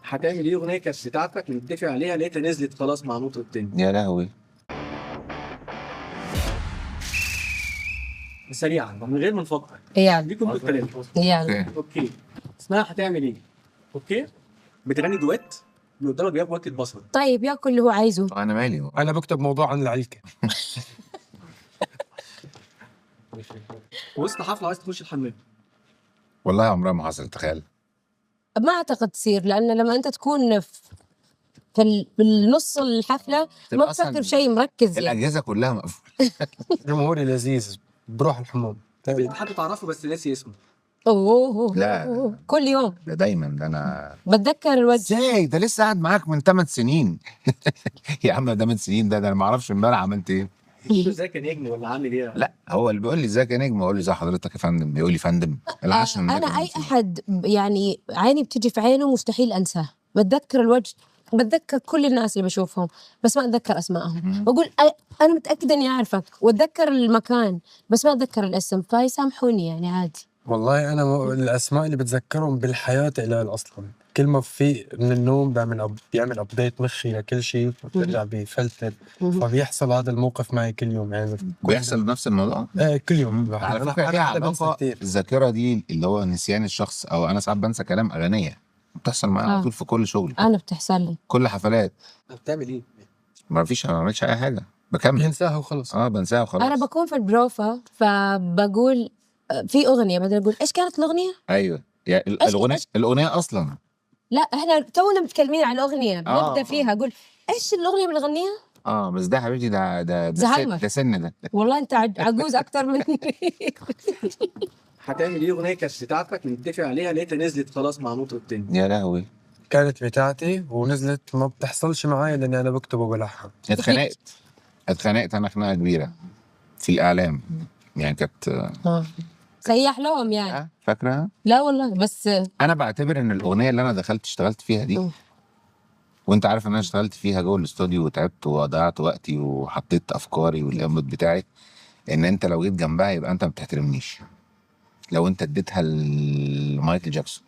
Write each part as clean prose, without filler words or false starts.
هتعمل ايه اغنيه كانت بتاعتك متفق عليها لقيتها نزلت خلاص مع مطرب تاني؟ يا لهوي. سريعا من غير ما نفكر. يعني ليكم بالكلام. يعني اوكي. اسمها هتعمل ايه؟ اوكي. بتغني دويت اللي قدامك بياكل وقت البصل. طيب ياكل اللي هو عايزه. انا مالي. انا بكتب موضوع عن العلكه. وسط حفله عايز تخش الحمام. والله عمرها ما حصلت، تخيل. ما اعتقد تصير، لان لما انت تكون بالنص الحفله ما بتفكر شيء مركز يعني. الاجهزه كلها مقفوله. جمهوري لذيذ، بروح الحمام. حد تعرفه بس ناسي اسمه. اوه لا. كل يوم ده دايما، ده انا بتذكر الوجه. ازاي ده لسه قاعد معاك من 8 سنين؟ يا عم ده من سنين، ده انا ما اعرفش امبارح عملت ايه. ازيك يا نجم ولا عامل ايه؟ لا هو اللي بيقول لي ازيك يا نجم، اقول لي ازي حضرتك يا فندم، بيقول لي فندم العشم. انا اي احد يعني عيني بتجي في عينه مستحيل انساه. بتذكر الوجه، بتذكر كل الناس اللي بشوفهم بس ما اتذكر اسمائهم. بقول انا متاكده اني اعرفك، واتذكر المكان بس ما اتذكر الاسم، فيسامحوني يعني عادي. والله انا الاسماء اللي بتذكرهم بالحياه قليل اصلا. كل ما في من النوم بيعمل ابديت مخي لكل شيء، بترجع بيفلتر. فبيحصل هذا الموقف معي كل يوم يعني. بيحصل نفس الموضوع. كل يوم. على فكره ايه علاقه الذاكره دي اللي هو نسيان الشخص، او انا ساعات بنسى كلام اغنيه بتحصل معايا على طول في كل شغل. انا بتحصل لي كل حفلات. بتعمل ايه؟ ما فيش، ما بعملش اي حاجه، بكمل. بينساها وخلص. بنساها وخلاص. انا بكون في البروفا فبقول في اغنيه، بعدين اقول ايش كانت الاغنيه؟ ايوه يعني الاغنيه اصلا. لا احنا تونا متكلمين عن الاغنيه بنبدا فيها اقول ايش الاغنيه اللي بنغنيها؟ بس ده حبيبتي، ده زهايمر. ده سن ده. والله انت عجوز اكتر مني. هتعمل ايه اغنيه كانت بتاعتك متفق عليها لقيتها نزلت خلاص مع مطرب تاني؟ يا لهوي. كانت بتاعتي ونزلت، ما بتحصلش معايا لاني انا بكتب وبلحن. اتخانقت انا خناقه كبيره في الاعلام يعني، كانت سيح لهم يعني. فاكره؟ لا والله، بس انا بعتبر ان الاغنيه اللي انا دخلت اشتغلت فيها دي، وانت عارف ان انا اشتغلت فيها جوه الاستوديو وتعبت وضيعت وقتي وحطيت افكاري والانبوت بتاعي، ان انت لو جيت جنبها يبقى انت ما بتحترمنيش. لو انت اديتها لمايكل جاكسون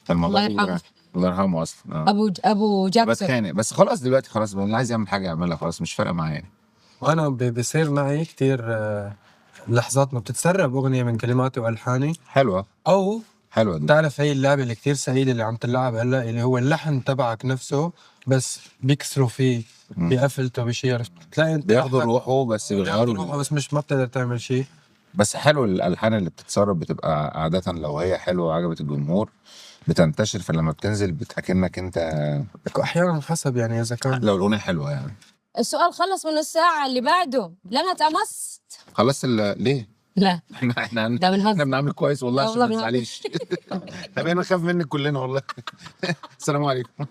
الله يرحمه. الله يرحمه اصلا. ابو جاكسون. بتخانق بس خلاص دلوقتي، خلاص اللي عايز يعمل حاجه يعملها، خلاص مش فارقه معايا يعني. وانا بصير معي كتير لحظات ما بتتسرب اغنيه من كلماتي والحاني. حلوه دي. تعرف هي اللعبه اللي كتير سعيده اللي عم تلعب هلا، اللي هو اللحن تبعك نفسه بس بيكسروا فيه، بقفلته بشيء، تلاقي انت بياخدوا روحه بس بيغيروا، بس مش ما بتقدر تعمل شيء. بس حلو الالحان اللي بتتسرب بتبقى عاده لو هي حلوه وعجبت الجمهور بتنتشر، فلما بتنزل بتحكمك انت. احيانا حسب يعني اذا كان لو الاغنيه حلوه يعني. السؤال خلص من الساعه اللي بعده، لا اتقمصت. خلصت ليه؟ لا احنا بنهزر. بنعمل كويس والله عشان ما تزعليش. طب انا خايف منك كلنا والله. السلام عليكم.